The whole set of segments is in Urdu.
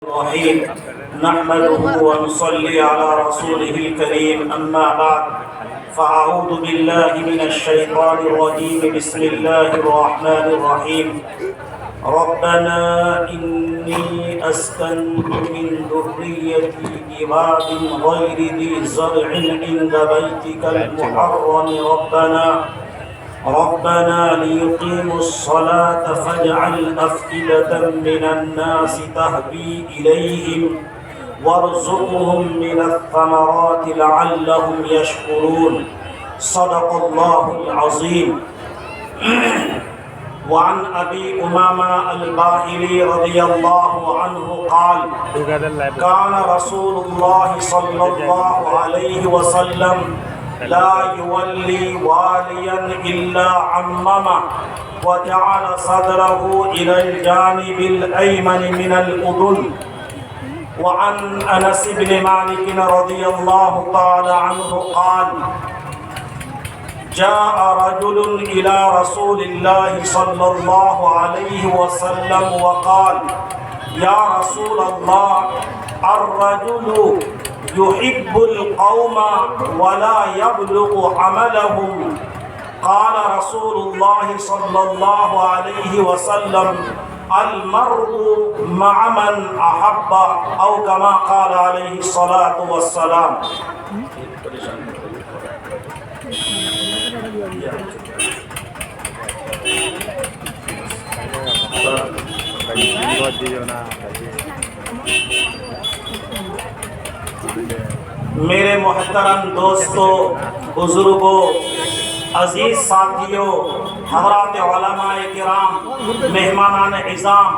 الرحيم نحمده ونصلي على رسوله الكريم أما بعد فأعوذ بالله من الشيطان الرجيم بسم الله الرحمن الرحيم ربنا إني أسكنت من ذريتي بواد غير ذي زرع عند بيتك المحرم ربنا ليقيموا الصلاة فاجعل أفئدة من الناس تهوي إليهم وارزقهم من الثمرات لعلهم يشكرون صدق الله العظيم. وعن أبي أمامة الباهلي رضي الله عنه قال كان رسول الله صلى الله عليه وسلم لا يولي واليا إلا عممه وجعل صدره إلى الجانب الأيمن من الأذن. وعن أنس بن مالك رضي الله تعالى عنه قال جاء رجل إلى رسول الله صلى الله عليه وسلم وقال يا رسول الله الرجل يحب القوم ولا يبلغ عملهم. قال رسول الله صلى الله عليه وسلم المرء مع من أحب أو كما قال عليه الصلاة والسلام. میرے محترم دوستو، بزرگوں، عزیز ساتھیوں، حضرات علماء کرام، مہمانان عزام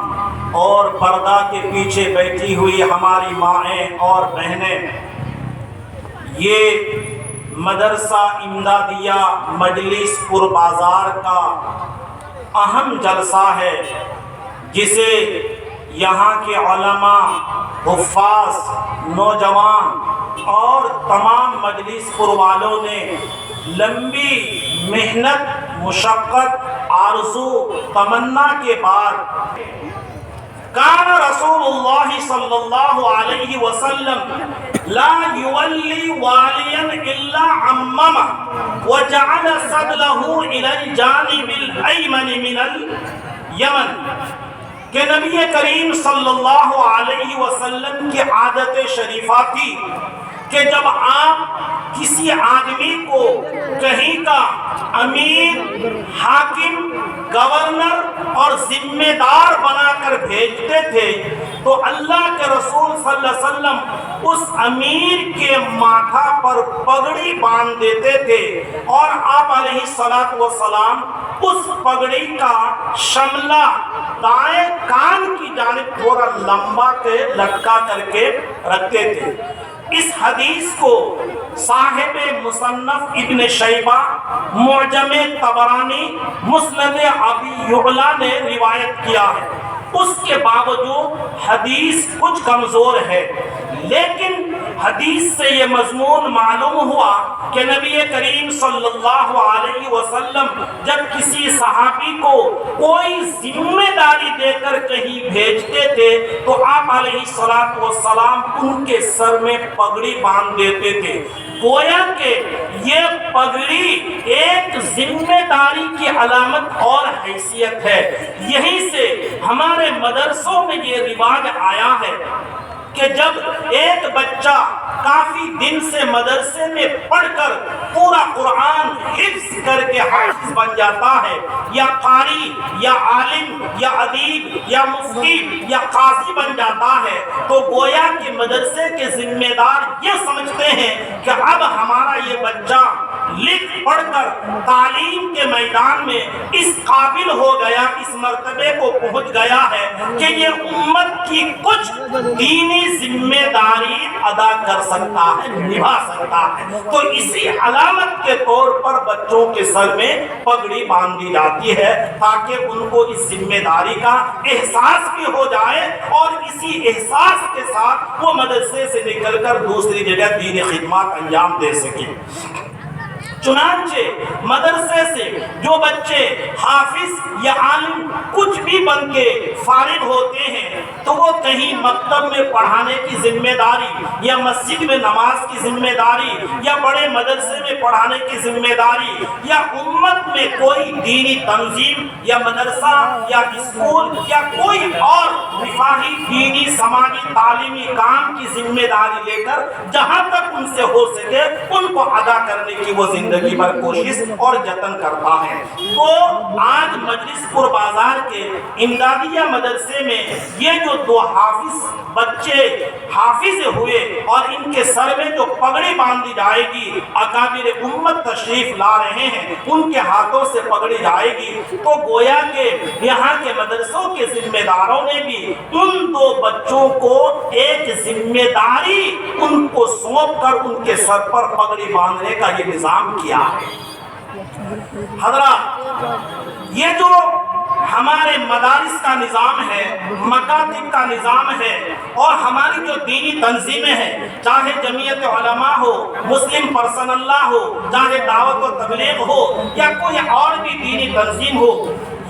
اور پردہ کے پیچھے بیٹھی ہوئی ہماری مائیں اور بہنیں، یہ مدرسہ امدادیہ مجلس پور بازار کا اہم جلسہ ہے جسے یہاں کے علماء، حفاظ، نوجوان اور تمام مجلس پور والوں نے لمبی محنت، مشقت، آرزو، تمنا کے بعد کان رسول اللہ صلی اللہ علیہ وسلم لا یولی والیا الا عممہ وجعل صدره الى الجانب الایمن من الیمن کہ نبی کریم صلی اللہ علیہ وسلم کی عادت شریفہ تھی کہ جب آپ کسی آدمی کو کہیں کا امیر، حاکم، گورنر اور ذمہ دار بنا کر بھیجتے تھے تو اللہ کے رسول صلی اللہ علیہ وسلم اس امیر کے ماتھا پر پگڑی باندھ دیتے تھے اور آپ علیہ السلام اس پگڑی کا شملہ دائیں کان کی جانب تھوڑا لمبا کے لٹکا کر کے رکھتے تھے۔ اس حدیث کو صاحب مصنف ابن شیبہ، معجم طبرانی، مسند ابی یعلا نے روایت کیا ہے۔ اس کے باوجود حدیث کچھ کمزور ہے، لیکن حدیث سے یہ مضمون معلوم ہوا کہ نبی کریم صلی اللہ علیہ وسلم جب کسی صحابی کو کوئی ذمہ داری دے کر کہیں بھیجتے تھے تو آپ علیہ السلام ان کے سر میں پگڑی باندھ دیتے تھے۔ گویا کہ یہ پگڑی ایک ذمہ داری کی علامت اور حیثیت ہے۔ یہیں سے ہمارے مدرسوں میں یہ رواج آیا ہے کہ جب ایک بچہ کافی دن سے مدرسے میں پڑھ کر پورا قرآن حفظ کر کے حافظ بن جاتا ہے، یا قاری، یا عالم، یا ادیب، یا مفتی، یا قاضی بن جاتا ہے، تو گویا کہ مدرسے کے ذمہ دار یہ سمجھتے ہیں کہ اب ہمارا یہ بچہ لکھ پڑھ کر تعلیم کے میدان میں اس قابل ہو گیا، اس مرتبے کو پہنچ گیا ہے کہ یہ امت کی کچھ دینی ذمہ داری ادا کر سکتا ہے، نبھا سکتا ہے۔ تو اسی علامت کے طور پر بچوں کے سر میں پگڑی باندھ دی جاتی ہے تاکہ ان کو اس ذمہ داری کا احساس بھی ہو جائے اور اسی احساس کے ساتھ وہ مدرسے سے نکل کر دوسری جگہ دینی خدمات انجام دے سکیں۔ چنانچہ مدرسے سے جو بچے حافظ یا عالم کچھ بھی بن کے فارغ ہوتے ہیں تو وہ کہیں مکتب میں پڑھانے کی ذمہ داری یا مسجد میں نماز کی ذمہ داری یا بڑے مدرسے میں پڑھانے کی ذمہ داری یا امت میں کوئی دینی تنظیم یا مدرسہ یا اسکول یا کوئی اور رفاہی دینی سماجی تعلیمی کام کی ذمہ داری لے کر جہاں تک ان سے ہو سکے ان کو ادا کرنے کی وہ زندگی بھر کوشش اور جتن کرتا ہے۔ تو آج مجلس پور بازار کے امدادیہ مدرسے میں یہ جو دو حافظ بچے حافظ ہوئے اور ان کے سر میں جو پگڑی باندھی جائے گی، اکابر امت تشریف لا رہے ہیں، ان کے ہاتھوں سے پگڑی جائے گی، تو گویا کہ یہاں کے مدرسوں کے ذمہ داروں نے بھی ان دو بچوں کو ایک ذمہ داری ان کو سونپ کر ان کے سر پر پگڑی باندھنے کا یہ نظام کیا ہے۔ حضرات، یہ جو ہمارے مدارس کا نظام ہے، مکاتب کا نظام ہے، اور ہماری جو دینی تنظیمیں ہیں، چاہے جمعیت علماء ہو، مسلم پرسن اللہ ہو، چاہے دعوت و تبلیغ ہو یا کوئی اور بھی دینی تنظیم ہو،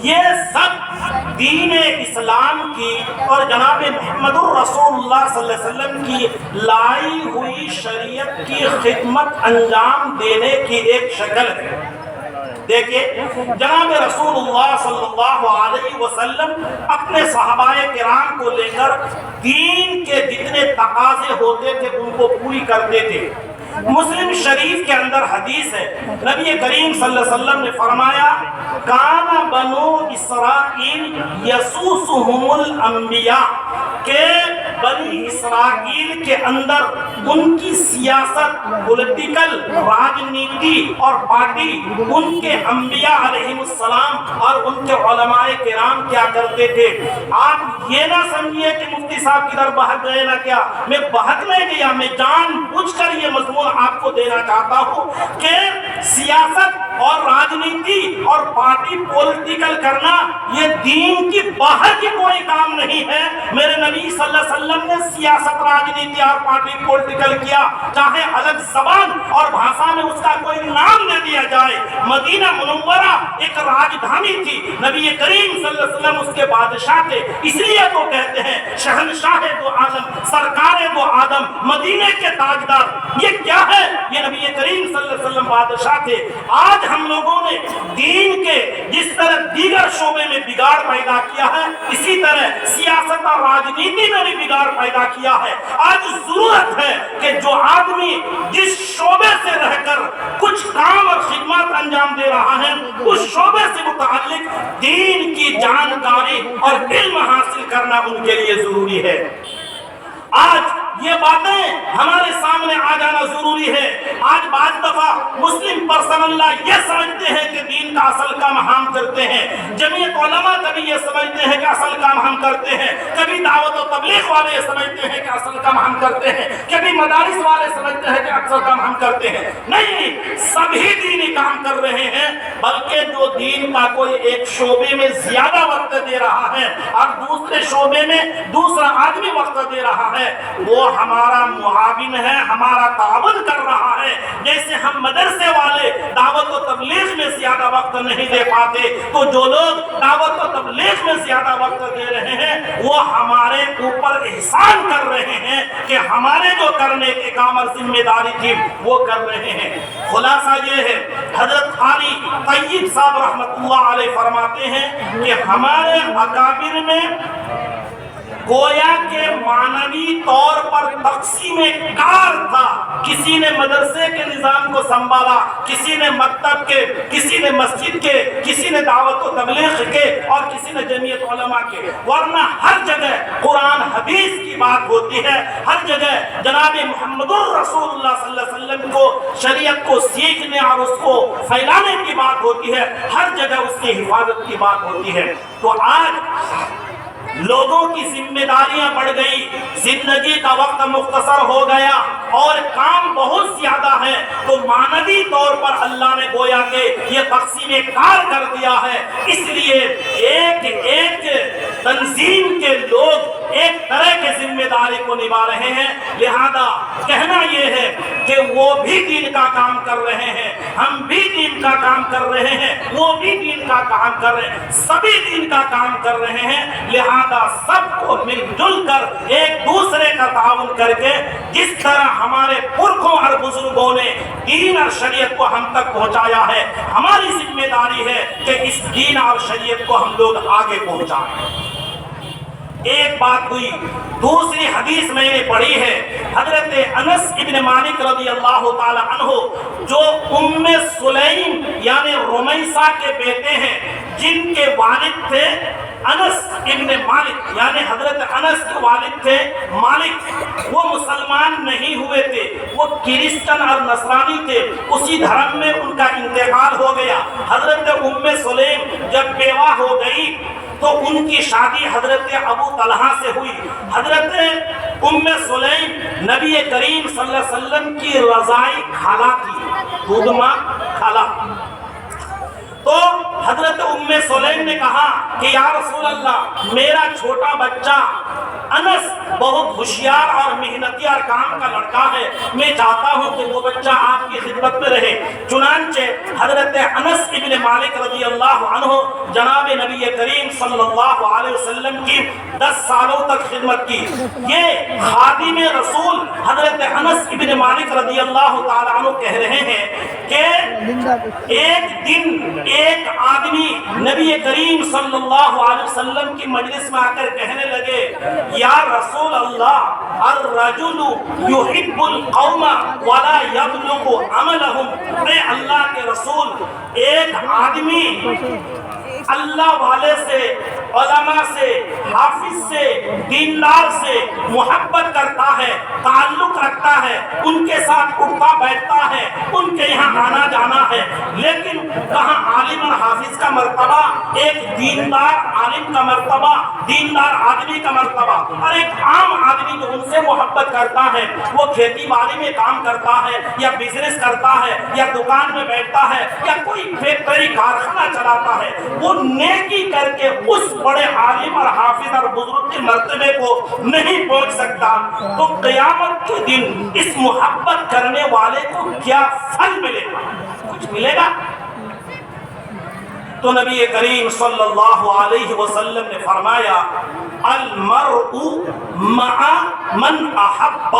یہ سب دین اسلام کی اور جناب محمد الرسول اللہ صلی اللہ علیہ وسلم کی لائی ہوئی شریعت کی خدمت انجام دینے کی ایک شکل ہے۔ دیکھیں، جناب رسول اللہ صلی اللہ علیہ وسلم اپنے صحابہ کرام کو لے کر دین کے جتنے تقاضے ہوتے تھے ان کو پوری کرتے تھے۔ مسلم شریف کے اندر حدیث ہے، نبی کریم صلی اللہ علیہ وسلم نے فرمایا، کانا بنو اسرائیل یسوسہم الانبیاء، کہ بنی اسرائیل کے اندر ان کی سیاست، پولیٹیکل، راجنیتی اور پارٹی ان کے انبیاء علیہ السلام اور ان کے علماء کرام کیا کرتے تھے۔ آپ یہ نہ سمجھیے کہ مفتی صاحب کدھر بہک گئے نہ، کیا میں بہکنے گیا، میں جان بوجھ کر یہ مضمون آپ کو دینا چاہتا ہوں کہ سیاست اور راجنیتی اور پارٹی پولیٹیکل کرنا یہ دین کی باہر کی کوئی کام نہیں ہے۔ میرے نبی صلی اللہ علیہ وسلم نے سیاست، راجنیتی اور پارٹی پولیٹیکل کیا، چاہے الگ زبان اور بھاشا میں اس کا کوئی نام دے دیا جائے۔ مدینہ منورہ ایک راجدھانی تھی، نبی کریم صلی اللہ علیہ وسلم اس کے بادشاہ تھے، اس لیے تو کہتے ہیں شہنشاہ دو عالم، سرکار دو آدم، مدینے کے تاجدار۔ یہ کیا ہے؟ یہ نبی کریم صلی اللہ علیہ وسلم بادشاہ تھے۔ آج ہم لوگوں نے دین کے جس طرح دیگر شعبے میں بگاڑ پیدا کیا ہے، اسی طرح سیاست اور راجنیتی میں بھی بگاڑ پیدا کیا ہے۔ آج ضرورت ہے کہ جو آدمی جس شعبے سے رہ کر کچھ کام اور خدمات انجام دے رہا ہے، اس شعبے سے متعلق دین کی جانکاری اور علم حاصل کرنا ان کے لیے ضروری ہے۔ آج یہ باتیں ہمارے سامنے آ جانا ضروری ہے۔ آج بعض دفعہ مسلم پرسن اللہ یہ سمجھتے ہیں کہ دین کا اصل کام ہم کرتے ہیں، جمعیت علماء کبھی یہ سمجھتے ہیں کہ اصل کام ہم کرتے ہیں، کبھی دعوت و تبلیغ والے یہ سمجھتے ہیں کہ اصل کام ہم کرتے ہیں، کبھی مدارس والے سمجھتے ہیں کہ اصل کام ہم کرتے ہیں۔ نہیں، سبھی دینی کام کر رہے ہیں، بلکہ جو دین کا کوئی ایک شعبے میں زیادہ وقت دے رہا ہے اور دوسرے شعبے میں دوسرا آدمی وقت دے رہا ہے، وہ ہمارا معاون ہے، ہمارا تعاون کر رہا ہے۔ جیسے ہم مدرسے والے دعوت و تبلیغ میں زیادہ وقت نہیں دے پاتے، تو جو لوگ دعوت و تبلیغ میں زیادہ وقت دے رہے ہیں وہ ہمارے اوپر احسان کر رہے ہیں کہ ہمارے جو کرنے کے کام اور ذمہ داری تھی وہ کر رہے ہیں۔ خلاصہ یہ ہے، حضرت قاری طیب صاحب رحمۃ اللہ علیہ فرماتے ہیں کہ ہمارے اکابر میں گویا کے معنوی طور پر تقسیم کار تھا، کسی نے مدرسے کے نظام کو سنبھالا، کسی نے مکتب کے، کسی نے مسجد کے، کسی نے دعوت و تبلیغ کے اور کسی نے جمعیت علماء کے، ورنہ ہر جگہ قرآن حدیث کی بات ہوتی ہے، ہر جگہ جناب محمد الرسول اللہ صلی اللہ علیہ وسلم کو شریعت کو سیکھنے اور اس کو پھیلانے کی بات ہوتی ہے، ہر جگہ اس کی حفاظت کی بات ہوتی ہے۔ تو آج لوگوں کی ذمہ داریاں بڑھ گئی، زندگی کا وقت مختصر ہو گیا اور کام بہت زیادہ ہے، تو معنوی طور پر اللہ نے گویا کہ یہ تقسیم کار کر دیا ہے۔ اس لیے ایک ایک تنظیم کے لوگ ایک طرح کے ذمہ داری کو نبھا رہے ہیں، لہذا کہنا یہ ہے کہ وہ بھی دین کا کام کر رہے ہیں، ہم بھی دین کا کام کر رہے ہیں، وہ بھی دین کا کام کر رہے ہیں، سبھی دین کا کام کر رہے ہیں، لہذا سب کو مل جل کر ایک دوسرے کا تعاون کر کے جس طرح ہمارے پرکھوں اور بزرگوں نے دین اور شریعت کو ہم تک پہنچایا ہے، ہماری ذمہ داری ہے کہ اس دین اور شریعت کو ہم لوگ آگے پہنچائیں۔ ایک بات ہوئی، دوسری حدیث میں نے پڑھی ہے، حضرت انس ابن مالک رضی اللہ تعالی عنہ جو ام سلیم یعنی رمیسہ کے بیٹے ہیں، جن کے والد تھے انس ابن مالک، یعنی حضرت انس کے والد تھے مالک، وہ مسلمان نہیں ہوئے تھے، وہ کرسچن اور نصرانی تھے، اسی دھرم میں ان کا انتقال ہو گیا۔ حضرت ام سلیم جب بیوہ ہو گئی تو ان کی شادی حضرت ابو طلحہ سے ہوئی۔ حضرت ام سلیم نبی کریم صلی اللہ علیہ وسلم کی رضائی خالہ تھی، خودماں خالہ۔ تو حضرت ام سلیم نے کہا کہ یا رسول اللہ، میرا چھوٹا بچہ انس بہت ہوشیار اور محنتی اور کام کا لڑکا ہے، میں چاہتا ہوں کہ وہ بچہ آپ کی خدمت میں رہے۔ چنانچہ حضرت انس ابن مالک رضی اللہ عنہ جناب نبی کریم صلی اللہ علیہ وسلم کی 10 سالوں تک خدمت کی۔ یہ خادم رسول حضرت انس ابن مالک رضی اللہ تعالی عنہ کہہ رہے ہیں کہ ایک دن ایک آدمی نبی کریم صلی اللہ علیہ وسلم کی مجلس میں آ کر کہنے لگے، یا رسول اللہ، الرجل یحب القوم ولا یبلغ عملهم۔ اے اللہ کے رسول، ایک آدمی اللہ والے سے، علماء سے، حافظ سے، دیندار سے محبت کرتا ہے، تعلق رکھتا ہے، ان کے ساتھ اٹھتا بیٹھتا ہے، ان کے یہاں آنا جانا ہے، لیکن کہاں عالم اور حافظ کا مرتبہ، ایک دیندار عالم کا مرتبہ، دیندار آدمی کا مرتبہ، اور ایک عام آدمی جو ان سے محبت کرتا ہے، وہ کھیتی باڑی میں کام کرتا ہے یا بزنس کرتا ہے یا دکان میں بیٹھتا ہے یا کوئی فیکٹری کارخانہ چلاتا ہے، وہ نیکی کر کے اس بڑے عالم اور حافظ اور بزرگ کے مرتبے کو نہیں پہنچ سکتا، تو قیامت کے دن اس محبت کرنے والے کو کیا پھل ملے گا؟ کچھ ملے گا؟ تو نبی کریم صلی اللہ علیہ وسلم نے فرمایا، المرء مع من احب۔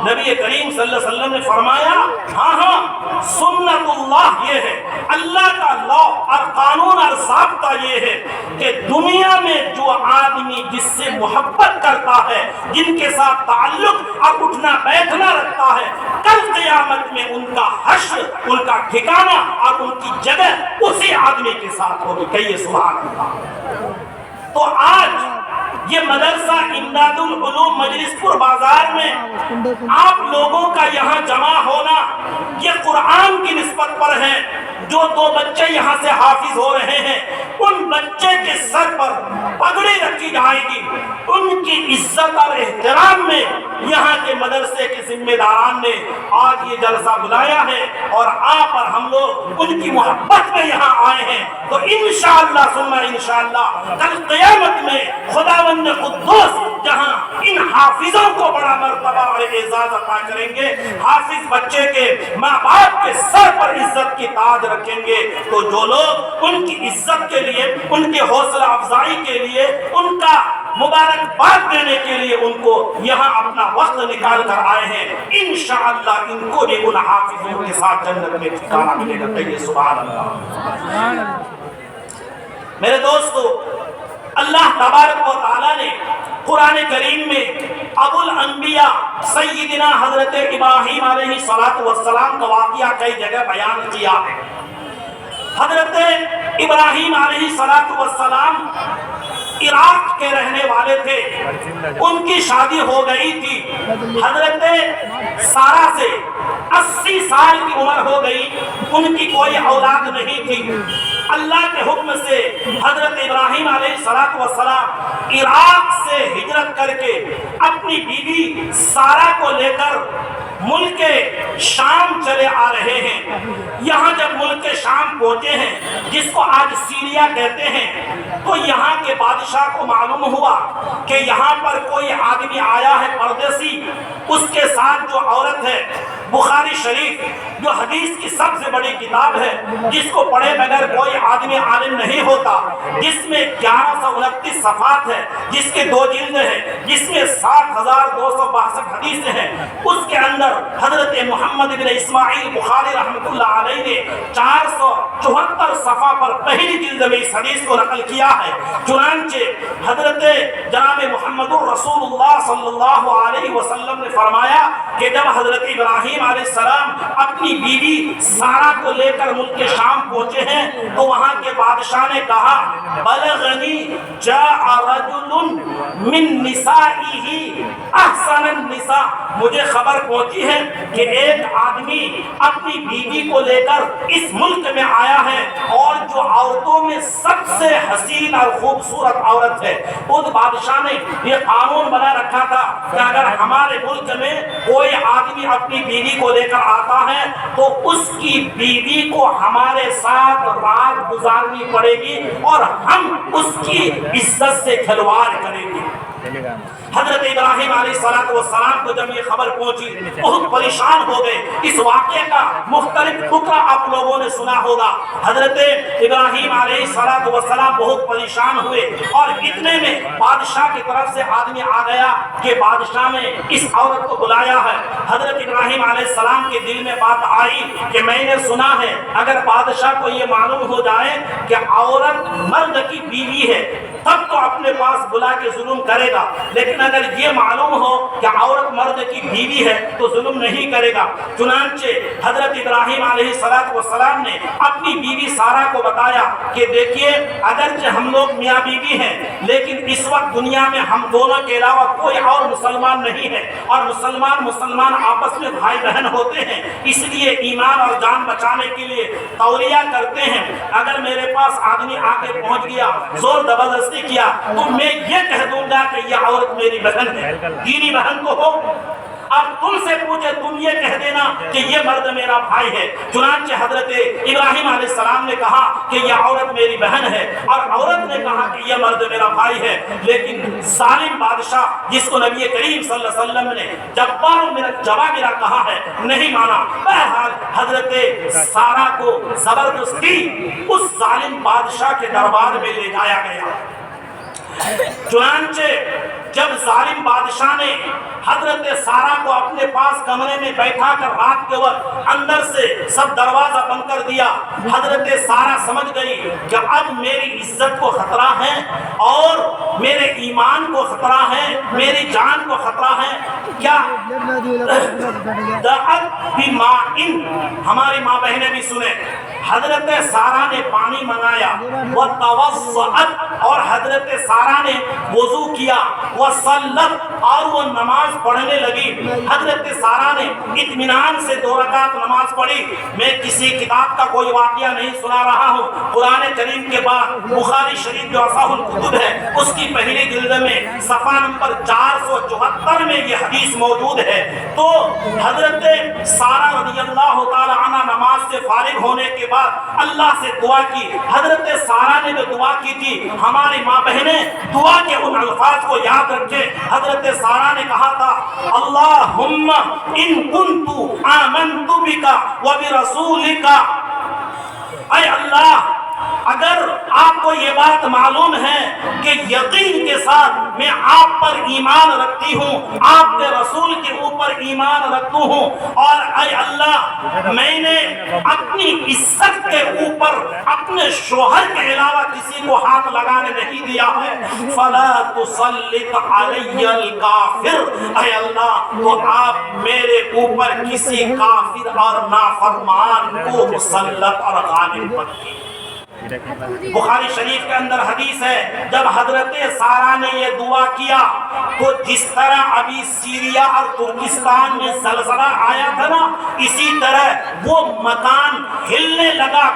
نبی کریم صلی اللہ علیہ وسلم نے فرمایا، ہاں سنت اللہ یہ ہے، اللہ کا لا اور قانون اور ضابطہ یہ ہے کہ دنیا میں جو آدمی جس سے محبت کرتا ہے، جن کے ساتھ تعلق اور اٹھنا بیٹھنا رکھتا ہے، کل قیامت میں ان کا حشر، ان کا ٹھکانہ اور ان کی جگہ اسی آدمی کے ساتھ ہوگی۔ کہیے سبحان اللہ۔ تو آج یہ مدرسہ امداد العلوم مجلس پور بازار میں آپ لوگوں کا یہاں جمع ہونا یہ قرآن کی نسبت پر ہے۔ جو 2 بچے یہاں سے حافظ ہو رہے ہیں، ان بچے کے سر پر پگڑی رکھی جائے گی، ان کی عزت اور احترام میں یہاں کے مدرسے کے ذمہ داران نے آج یہ جلسہ بلایا ہے، اور آپ اور ہم لوگ ان کی محبت میں یہاں آئے ہیں۔ تو انشاءاللہ ثم انشاءاللہ کل قیامت میں خداوند قدوس جہاں ان حافظوں کو بڑا مرتبہ اور اعزاز عطا کریں گے، حافظ بچے کے ماں باپ کے سر پر عزت کی تاج رکھیں گے، تو جو لوگ ان کی عزت کے لیے، ان کی حوصلہ افزائی کے لیے، ان کا مبارکباد دینے کے لیے ان کو یہاں اپنا وقت نکال کر آئے ہیں، انشاءاللہ ان کو بھی ان حافظوں کے ساتھ جنت میں ٹھکانہ ملے گا۔ کہیے سبحان اللہ۔ میرے دوستو، اللہ تبارک و تعالیٰ نے قرآن کریم میں ابو الانبیاء سیدنا حضرت ابراہیم علیہ السلام کا واقعہ کئی جگہ بیان کیا ہے۔ حضرت ابراہیم علیہ السلام عراق کے رہنے والے تھے، ان کی شادی ہو گئی تھی، حضرت سارہ سے 80 سال کی عمر ہو گئی، ان کی کوئی اولاد نہیں تھی۔ اللہ کے حکم سے حضرت ابراہیم علیہ السلام عراق سے ہجرت کر کے اپنی بیوی سارہ کو لے کر ملک شام چلے آ رہے ہیں۔ یہاں جب ملک شام پہنچے ہیں جس کو آج سیریا کہتے ہیں، تو یہاں کے بادشاہ کو معلوم ہوا کہ یہاں پر کوئی آدمی آیا ہے پردیسی، اس کے ساتھ جو عورت ہے۔ بخاری شریف جو حدیث کی سب سے بڑی کتاب ہے، جس کو پڑھے بغیر کوئی آدمی عالم نہیں ہوتا، جس میں 1129 صفحات ہے، جس کے 2 جلد ہیں، جس میں 7262 حدیث ہیں، اس کے اندر حضرت محمد بن اسماعیل بخاری رحمۃ اللہ علیہ نے 474 صفحہ پر پہلی جلد میں اس حدیث کو نقل کیا ہے۔ چنانچہ حضرت جناب محمد الرسول اللہ صلی اللہ علیہ وسلم نے فرمایا کہ جب حضرت ابراہیم علیہ السلام اپنی بیوی سارہ کو لے کر ملک شام پہنچے ہیں، تو وہاں کے بادشاہ نے کہا بلغنی جاء رجل من نسائه احسن النساء، مجھے خبر پہنچی ہے کہ ایک آدمی اپنی بیوی کو لے کر اس ملک میں آیا ہے، اور جو عورتوں میں سب سے حسین اور خوبصورت عورت ہے۔ خود بادشاہ نے یہ قانون بنا رکھا تھا کہ اگر ہمارے ملک میں کوئی آدمی اپنی بیوی کو لے کر آتا ہے تو اس کی بیوی کو ہمارے ساتھ رات گزارنی پڑے گی اور ہم اس کی عزت سے کھلواڑ کریں گے۔ حضرت ابراہیم علیہ السلام کو جب یہ خبر پہنچی بہت پریشان ہو گئے۔ اس واقعے کا مختلف ٹکڑا آپ لوگوں نے سنا ہوگا۔ حضرت ابراہیم علیہ السلام بہت پریشان ہوئے، اور اتنے میں بادشاہ کی طرف سے آدمی آ گیا کہ بادشاہ نے اس عورت کو بلایا ہے۔ حضرت ابراہیم علیہ السلام کے دل میں بات آئی کہ میں نے سنا ہے اگر بادشاہ کو یہ معلوم ہو جائے کہ عورت مرد کی بیوی ہے تب تو اپنے پاس بلا کے ظلم کرے گا، لیکن اگر یہ معلوم ہو کہ عورت مرد کی بیوی ہے تو ظلم نہیں کرے گا۔ چنانچہ حضرت ابراہیم علیہ السلام نے اپنی بیوی سارہ کو بتایا کہ دیکھیے اگرچہ ہم لوگ میاں بیوی ہیں، لیکن اس وقت دنیا میں ہم دونوں کے علاوہ کوئی اور مسلمان نہیں ہے، اور مسلمان آپس میں بھائی بہن ہوتے ہیں، اس لیے ایمان اور جان بچانے کے لیے تولیہ کرتے ہیں۔ اگر میرے پاس آدمی آ کے پہنچ گیا، زور زبردستی کیا، تو میں یہ کہہ دوں گا کہ یہ عورت میری بہن ہے، دینی بہن کو ہو۔ اب تم سے پوچھے تم یہ کہہ دینا کہ یہ مرد میرا بھائی ہے۔ چنانچہ حضرت ابراہیم علیہ السلام نے کہا کہ یہ عورت میری بہن ہے، اور عورت نے کہا کہ یہ مرد میرا بھائی ہے۔ لیکن ظالم بادشاہ جس کو نبی کریم صلی اللہ علیہ وسلم نے جبار من الجبابرہ کہا ہے، نہیں مانا۔ بہرحال حضرت سارہ کو زبردستی اس ظالم بادشاہ کے دربار میں لے جایا گیا۔ چنانچہ جب ظالم بادشاہ نے حضرت سارہ کو اپنے پاس کمرے میں بیٹھا کر رات کے وقت اندر سے سب دروازہ بند کر دیا، حضرت سارہ سمجھ گئی کہ اب میری عزت کو خطرہ ہے اور میرے ایمان کو خطرہ ہے، میری جان کو خطرہ ہے۔ کیا ہماری ماں بہنیں بھی سنیں، حضرت سارہ نے پانی منگایا، وتوضأت، اور حضرت سارہ نے وضو کیا، وصلت، اور وہ نماز پڑھنے لگی۔ حضرت سارہ نے اطمینان سے 2 رکعت نماز پڑھی۔ میں کسی کتاب کا کوئی واقعہ نہیں سنا رہا ہوں، قرآن کریم کے بعد بخاری شریف جو اصح الکتب ہے اس کی پہلی جلد میں صفحہ نمبر 474 میں یہ حدیث موجود ہے۔ تو حضرت سارہ رضی اللہ تعالی عنہ نماز سے فارغ ہونے کے بعد اللہ سے دعا کی۔ حضرت سارہ نے جو دعا کی تھی، ہماری ماں بہنیں دعا کے ان الفاظ کو یاد رکھیں۔ حضرت سارہ نے کہا تھا اللہم ان کنت آمنت بک وبرسولک، اے اللہ اگر آپ کو یہ بات معلوم ہے کہ یقین کے ساتھ میں آپ پر ایمان رکھتی ہوں، آپ کے رسول کے اوپر ایمان رکھتا ہوں، اور اے اللہ میں نے اپنی عزت کے اوپر اپنے شوہر کے علاوہ کسی کو ہاتھ لگانے نہیں دیا ہے، فلا تسلط علی الکافر، اے اللہ تو آپ میرے اوپر کسی کافر اور نافرمان کو مسلط اور غالب مت کیجیے۔ بخاری شریف کے اندر حدیث ہے جب حضرت سارہ نے یہ دعا کیا تو جس طرح ابھی سیریا اور ترکستان میں زلزلہ آیا تھا نا، اسی طرح وہ مکان ہلنے لگا،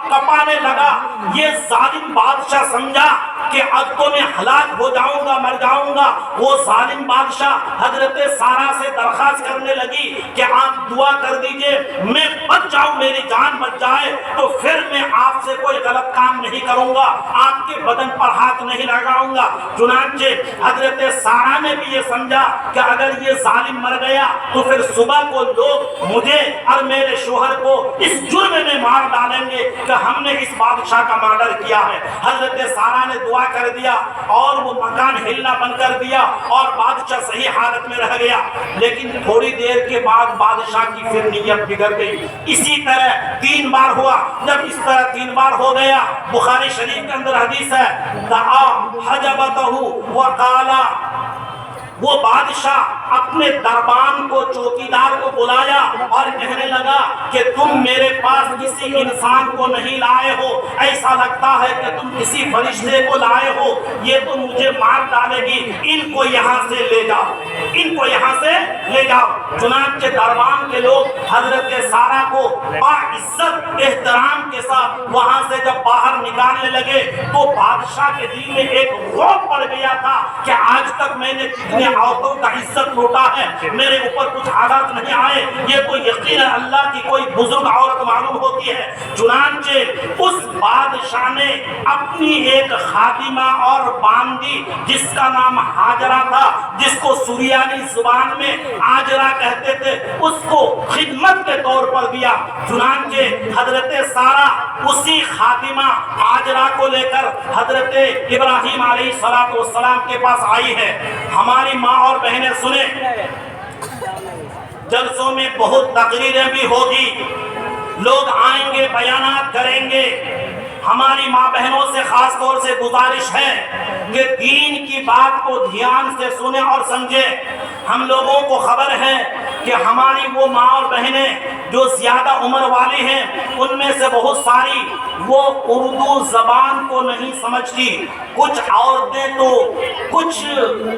کپانے لگا۔ یہ ظالم بادشاہ سمجھا کہ اب تو میں ہلاک ہو جاؤں گا، مر جاؤں گا۔ وہ ظالم بادشاہ حضرت سارہ سے درخواست کرنے لگی کہ آپ دعا کر دیجئے میں بچ جاؤں، میری جان بچ جائے تو پھر میں آپ سے کوئی غلط کام نہیں کروں گا، آپ کے بدن پر ہاتھ نہیں لگاؤں گا۔ چنانچہ حضرت سارہ نے بھی یہ سمجھا کہ اگر یہ ظالم مر گیا تو پھر صبح کو لوگ مجھے اور میرے شوہر کو اس جرم میں مار ڈالیں گے کہ ہم نے اس بادشاہ کا مرڈر کیا ہے۔ حضرت سارہ نے دعا کر دیا اور وہ مکان ہلنا بند کر دیا اور بادشاہ صحیح حالت میں رہ گیا۔ لیکن تھوڑی دیر کے بعد بادشاہ کی پھر نیت بگڑ گئی۔ اسی طرح 3 بار ہوا۔ جب اس طرح 3 بار ہو گیا، بخاری شریف کے اندر حدیث ہے دعا حجبتہ وقال، وہ بادشاہ اپنے دربان کو، چوکیدار کو بلایا اور کہنے لگا کہ تم میرے پاس کسی انسان کو نہیں لائے ہو، ایسا لگتا ہے کہ تم کسی فرشتے کو لائے ہو، یہ تو مجھے مار ڈالے گی، ان کو یہاں سے لے جاؤ، ان کو یہاں سے لے جاؤ۔ چنانچہ دربان کے لوگ حضرت سارہ کو باعزت احترام کے ساتھ وہاں سے جب باہر نکالنے لگے تو بادشاہ کے دل میں ایک رعب پڑ گیا تھا کہ آج تک میں نے کتنے عورتوں کا عزت لوٹا ہے، میرے اوپر کچھ حالات نہیں آئے، یہ تو یقین اللہ کی کوئی بزرگ عورت معلوم ہوتی ہے۔ چنانچہ اس بادشاہ نے اپنی ایک خادمہ اور باندی جس کا نام ہاجرہ تھا، جس کو سریانی زبان میں آجرہ کہتے تھے، اس کو خدمت کے طور پر دیا۔ چنانچہ حضرت سارہ اسی خادمہ آجرہ کو لے کر حضرت ابراہیم علیہ السلام کے پاس آئی ہے۔ ہماری ماں اور بہنیں سنیں، جلسوں میں بہت تقریریں بھی ہوگی، لوگ آئیں گے، بیانات کریں گے۔ ہماری ماں بہنوں سے خاص طور سے گزارش ہے کہ دین کی بات کو دھیان سے سنیں اور سمجھیں۔ ہم لوگوں کو خبر ہے کہ ہماری وہ ماں اور بہنیں جو زیادہ عمر والی ہیں، ان میں سے بہت ساری وہ اردو زبان کو نہیں سمجھتی۔ کچھ عورتیں تو کچھ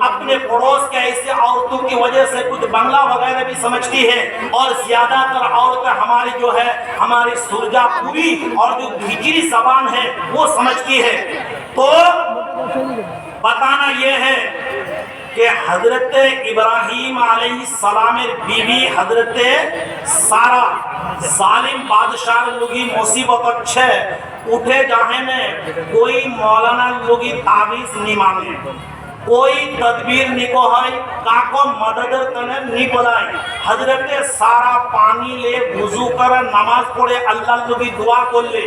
اپنے پڑوس کے ایسے عورتوں کی وجہ سے کچھ بنگلہ وغیرہ بھی سمجھتی ہیں، اور زیادہ تر عورتیں ہماری جو ہے ہماری سرجا پوری اور جو بھیجری زبان ہے وہ سمجھتی ہے۔ تو بتانا یہ ہے کہ حضرت ابراہیم علیہ السلام بیوی حضرت سارہ ظالم بادشاہ لوگی مصیبت اچھے اٹھے جاہے میں کوئی مولانا لوگی تعویذ نہیں مانگے، کوئی تدبیر نہیں کو ہے، کاکو مددر تنے نہیں بلائی۔ حضرت سارہ پانی لے، وضو کر، نماز پڑھے، اللہ لوگی دعا کو لے۔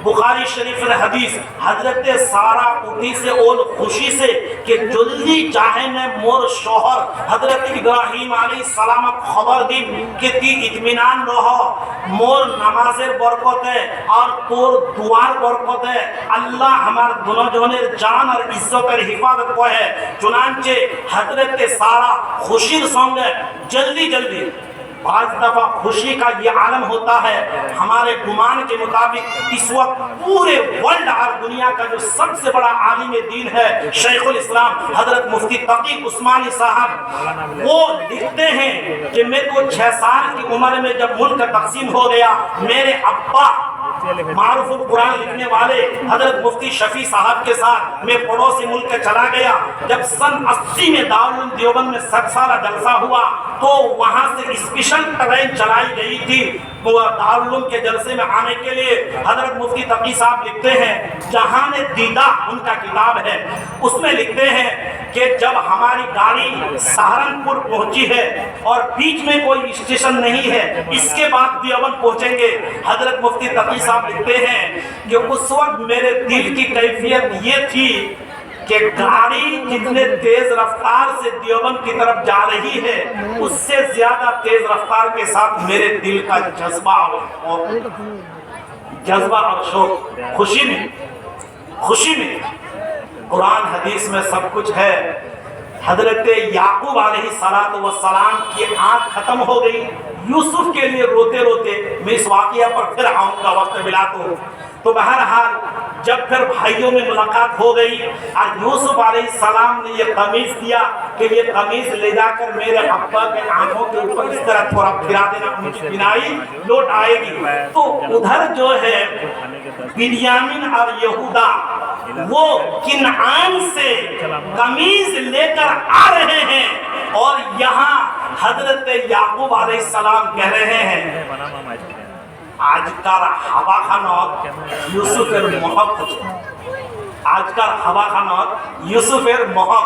بخاری شریف حدیث، حضرت سارہ اٹھی سے اول خوشی سے کہ جلدی چاہے نے مور شوہر حضرت ابراہیم علیہ السلام خبر دی کہ تی اطمینان رہو، مور نمازر برکت ہے اور تور دوار برکت ہے، اللہ ہمار دونوں جونے جان اور عزت اور حفاظت کو ہے۔ چنانچہ حضرت سارہ خوشی سونگے جلدی جلدی۔ بعض دفعہ خوشی کا یہ عالم ہوتا ہے، ہمارے گمان کے مطابق اس وقت پورے ورلڈ اور دنیا کا جو سب سے بڑا عالم دین ہے شیخ الاسلام حضرت مفتی تقی عثمانی صاحب، وہ لکھتے ہیں کہ میں تو 6 سال کی عمر میں جب ملک تقسیم ہو گیا، میرے ابا معروف القرآن لکھنے والے حضرت مفتی شفیع صاحب کے ساتھ میں پڑوسی ملک چلا گیا۔ جب سن 80 میں دارالعلوم دیوبند میں 7 سالہ جلسہ ہوا تو وہاں سے اسپیشل ٹرین چلائی گئی تھی دارالعلوم کے جلسے میں آنے کے لیے۔ حضرت مفتی تقی صاحب لکھتے ہیں، جہان دیدہ ان کا کتاب ہے، اس میں لکھتے ہیں کہ جب ہماری گاڑی سہارنپور پہنچی ہے اور بیچ میں کوئی اسٹیشن نہیں ہے، اس کے بعد دیوبند پہنچیں گے، حضرت مفتی تقی صاحب لکھتے ہیں کہ اس وقت میرے دل کی کیفیت یہ تھی کہ گاڑی جتنے تیز رفتار سے دیوبند کی طرف جا رہی ہے، اس سے زیادہ تیز رفتار کے ساتھ میرے دل کا جذبہ اور شوق، خوشی میں قرآن حدیث میں سب کچھ ہے۔ حضرت یعقوب علیہ السلام کی آنکھ ختم ہو گئی، یوسف کے لیے روتے روتے، میں اس واقعہ پر پھر آؤں گا وقت ملا تو۔ تو بہرحال جب پھر بھائیوں میں ملاقات ہو گئی اور یوسف علیہ السلام نے یہ قمیص دیا کہ یہ قمیص لے جا کر میرے ابا کے آنکھوں کے اوپر اس طرح تھوڑا پھرا دینا، ان کی بینائی لوٹ آئے گی. تو ادھر جو ہے بنیامین اور یہودا وہ کنعان سے قمیص لے کر آ رہے ہیں، اور یہاں حضرت یعقوب علیہ السلام کہہ رہے ہیں آجکار ہوا خانات یوسف এর মহক আজকাল হাওয়া খানত ইউসুফের মহক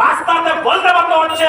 রাস্তাতে বলতে বলতে হচ্ছে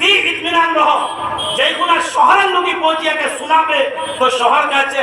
কি ইতমিনান রহ. যেগুলা শহরের লোকই পৌঁছিয়ে কে শোনাবে তো শহর কাছে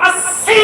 80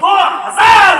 2000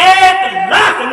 1,00,000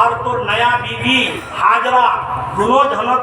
আর তোর নয়া বিবি হাজরা দুনো ঝনক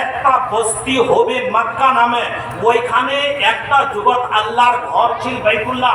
একটা বস্তি হবে মক্কা নামে, ওইখানে একটা যুবক আল্লাহর ঘর ছিল বাইতুল্লাহ,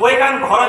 ওইখান ঘর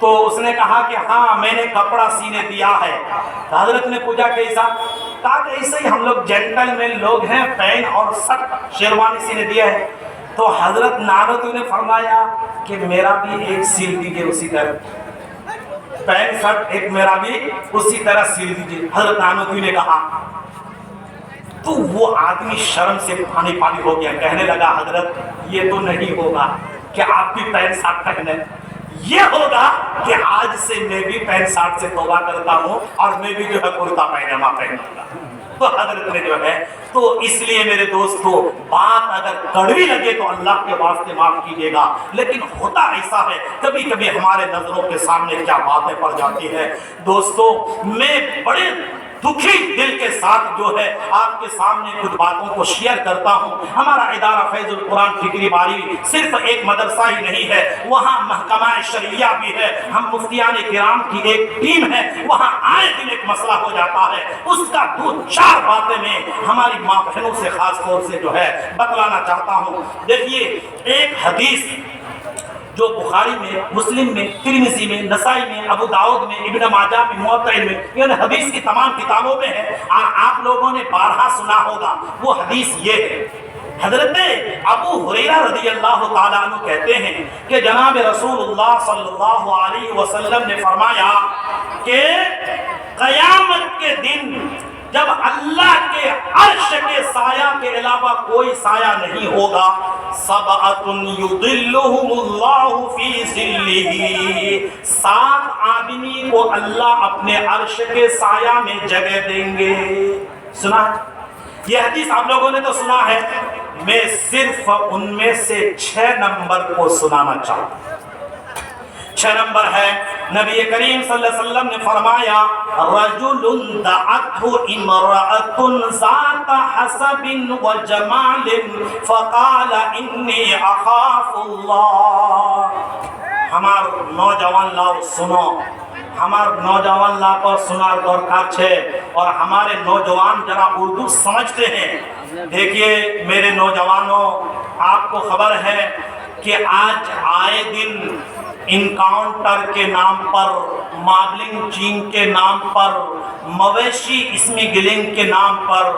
تو اس نے کہا کہ ہاں میں نے کپڑا سینے دیا ہے. تو حضرت نے پوچھا کیسا؟ کہا کہ ایسے ہی ہم لوگ جینٹل مین لوگ ہیں، پین اور شرٹ شیروانی سینے دیا ہے. تو حضرت نانوتوی نے فرمایا کہ میرا بھی ایک سیل دیجیے اسی طرح، پین شرٹ ایک میرا بھی اسی طرح سیل دیجیے. حضرت نانوتوی نے کہا تو وہ آدمی شرم سے پانی پانی ہو گیا، کہنے لگا حضرت یہ تو نہیں ہوگا کہ آپ بھی پین شرٹ پہنے، یہ ہوگا کہ آج سے میں بھی پین شرٹ سے توبہ کرتا ہوں اور میں بھی جو ہے کرتا پائجامہ پہنوں گا. تو حضرت نے جو ہے، تو اس لیے میرے دوستو بات اگر کڑوی لگے تو اللہ کے واسطے معاف کیجیے گا، لیکن ہوتا ایسا ہے کبھی کبھی ہمارے نظروں کے سامنے کیا باتیں پڑ جاتی ہیں. دوستو میں بڑے دکھی دل کے ساتھ جو ہے آپ کے سامنے کچھ باتوں کو شیئر کرتا ہوں. ہمارا ادارہ فیض القرآن فکری باری صرف ایک مدرسہ ہی نہیں ہے، وہاں محکمہ شرعیہ بھی ہے، ہم مفتیان کرام کی ایک ٹیم ہے، وہاں آئے دن ایک مسئلہ ہو جاتا ہے. اس کا دو چار باتیں میں ہماری ماں بہنوں سے خاص طور سے جو ہے بتلانا چاہتا ہوں. دیکھیے ایک حدیث جو بخاری میں، مسلم میں، ترمذی میں، نسائی میں، ابو داؤد میں، ابن ماجہ میں، موطا میں، یعنی حدیث کی تمام کتابوں میں ہے اور آپ لوگوں نے بارہا سنا ہوگا. وہ حدیث یہ ہے، حضرت ابو ہریرہ رضی اللہ تعالیٰ عنہ کہتے ہیں کہ جناب رسول اللہ صلی اللہ علیہ وسلم نے فرمایا کہ قیامت کے دن جب اللہ کے عرش کے سایہ کے علاوہ کوئی سایہ نہیں ہوگا، سبعۃ یظلھم اللہ فی ظلہ، 7 آدمی کو اللہ اپنے عرش کے سایہ میں جگہ دیں گے. سنا یہ حدیث آپ لوگوں نے تو سنا ہے، میں صرف ان میں سے 6 نمبر کو سنانا چاہتا ہوں. 6 نمبر ہے، نبی کریم صلی اللہ علیہ وسلم نے فرمایا رجل دعته امرأة ذات حسب وجمال فقال انی اخاف اللہ. ہمار نوجوان لاؤ سنو، ہمار نوجوان لا کو سنار دورکار چھے اور ہمارے نوجوان ذرا اردو سمجھتے ہیں. دیکھیے میرے نوجوانوں، آپ کو خبر ہے کہ آج آئے دن انکاؤنٹر کے نام پر، مابلنگ چین کے نام پر، مویشی اسمیگلنگ کے نام پر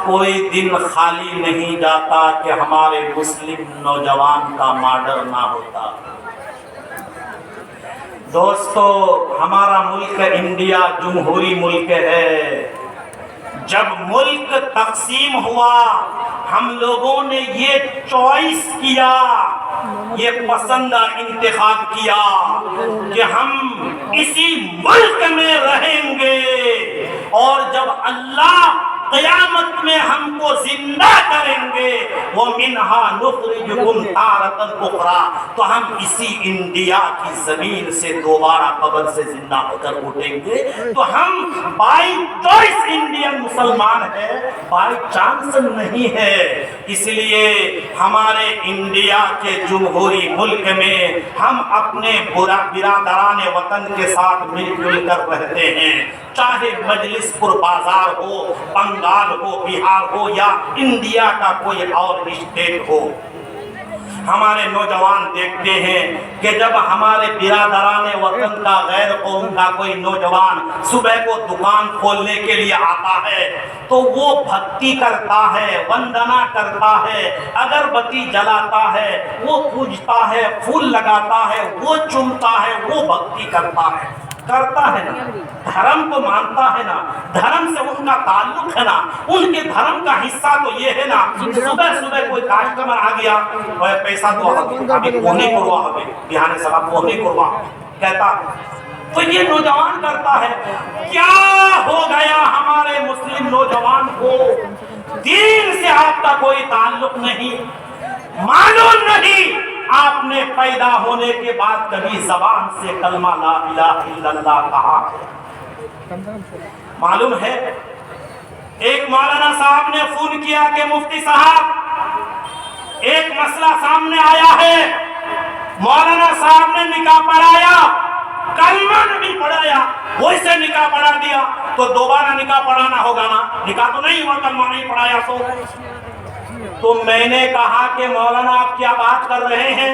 کوئی دن خالی نہیں جاتا کہ ہمارے مسلم نوجوان کا مارڈر نہ ہوتا. دوستو ہمارا ملک انڈیا جمہوری ملک ہے. جب ملک تقسیم ہوا ہم لوگوں نے یہ چوائس کیا، یہ پسند انتخاب کیا کہ ہم اسی ملک میں رہیں گے، اور جب اللہ قیامت میں ہم کو زندہ کریں گے وَمِنْهَا نُخْرِجُكُمْ تَارَةً أُخْرَى، تو ہم اسی انڈیا کی زمین سے دوبارہ قبر سے زندہ ہو کر اٹھیں گے. تو ہم بائی چوائس انڈین مسلمان ہیں، بائی چانس نہیں ہے. اس لیے ہمارے انڈیا کے جمہوری ملک میں ہم اپنے برادران وطن کے ساتھ مل جل کر رہتے ہیں، چاہے مجلس پر بازار ہو، بنگال ہو، بہار ہو یا انڈیا کا کوئی اور اسٹیٹ ہو. ہمارے نوجوان دیکھتے ہیں کہ جب ہمارے برادران وطن کا غیر قوم کا کوئی نوجوان صبح کو دکان کھولنے کے لیے آتا ہے تو وہ بھکتی کرتا ہے، وندنا کرتا ہے، اگربتی جلاتا ہے، وہ پوجتا ہے، پھول لگاتا ہے، وہ چومتا ہے، وہ بھکتی کرتا ہے نا. دھرم کو مانتا ہے نا، دھرم سے ان کا تعلق ہے نا، ان کے دھرم کا حصہ تو یہ ہے نا. صبح صبح کوئی کاسٹمر آ گیا، پیسہ دو ابھی پوہنی کروا ہوئے بہانے صاحب پوہنی کروا کہتا، تو یہ نوجوان کرتا ہے. کیا ہو گیا ہمارے مسلم نوجوان کو؟ دین سے آپ کا کوئی تعلق نہیں، معلوم نہیں آپ نے پیدا ہونے کے بعد کبھی زبان سے کلمہ لا الہ الا اللہ کہا؟ معلوم ہے ایک مولانا صاحب نے فون کیا کہ مفتی صاحب ایک مسئلہ سامنے آیا ہے. مولانا صاحب نے نکاح پڑھایا، کلمہ نہیں پڑھایا، ویسے نکاح پڑھا دیا تو دوبارہ نکاح پڑھانا ہوگا نا، نکاح تو نہیں ہوا کلمہ نہیں پڑھایا تو میں نے کہا کہ مولانا آپ کیا بات کر رہے ہیں؟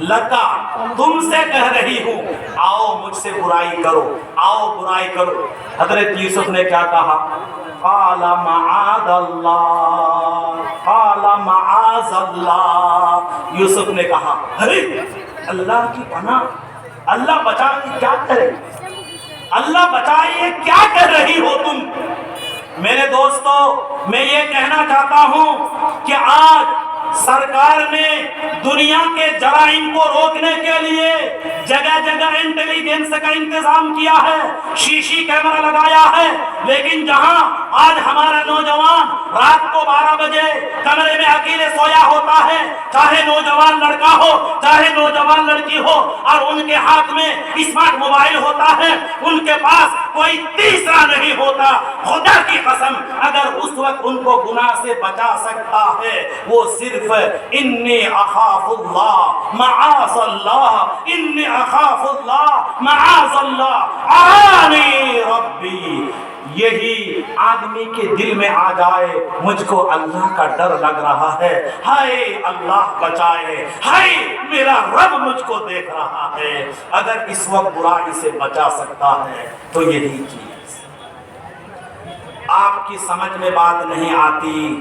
لکا تم سے کہہ رہی ہوں آؤ مجھ سے برائی کرو، آؤ برائی کرو۔ حضرت یوسف نے کیا کہا؟ قال معاذ اللہ، قال معاذ اللہ۔ یوسف نے کہا ارے اللہ کی پناہ، اللہ بچائے، کیا کرے اللہ بچائے، کیا کر رہی ہو تم؟ میرے دوستو میں یہ کہنا چاہتا ہوں کہ آج سرکار نے دنیا کے جرائم کو روکنے کے لیے جگہ جگہ انٹیلیجنس کا انتظام کیا ہے، شیشی کیمرہ لگایا ہے، لیکن جہاں آج ہمارا نوجوان رات کو 12 بجے کمرے میں اکیلے سویا ہوتا ہے، چاہے نوجوان لڑکا ہو چاہے نوجوان لڑکی ہو، اور ان کے ہاتھ میں اسمارٹ موبائل ہوتا ہے، ان کے پاس کوئی تیسرا نہیں ہوتا، خدا کی قسم اگر اس وقت ان کو گناہ سے بچا سکتا ہے وہ صرف انی اخاف اللہ معاذ اللہ، انی اخاف اللہ معاذ اللہ آنی ربی، یہی آدمی کے دل میں آ جائے مجھ کو اللہ کا ڈر لگ رہا ہے، ہائے اللہ بچائے، ہائے میرا رب مجھ کو دیکھ رہا ہے، اگر اس وقت برائی سے بچا سکتا ہے تو یہی چیز۔ آپ کی سمجھ میں بات نہیں آتی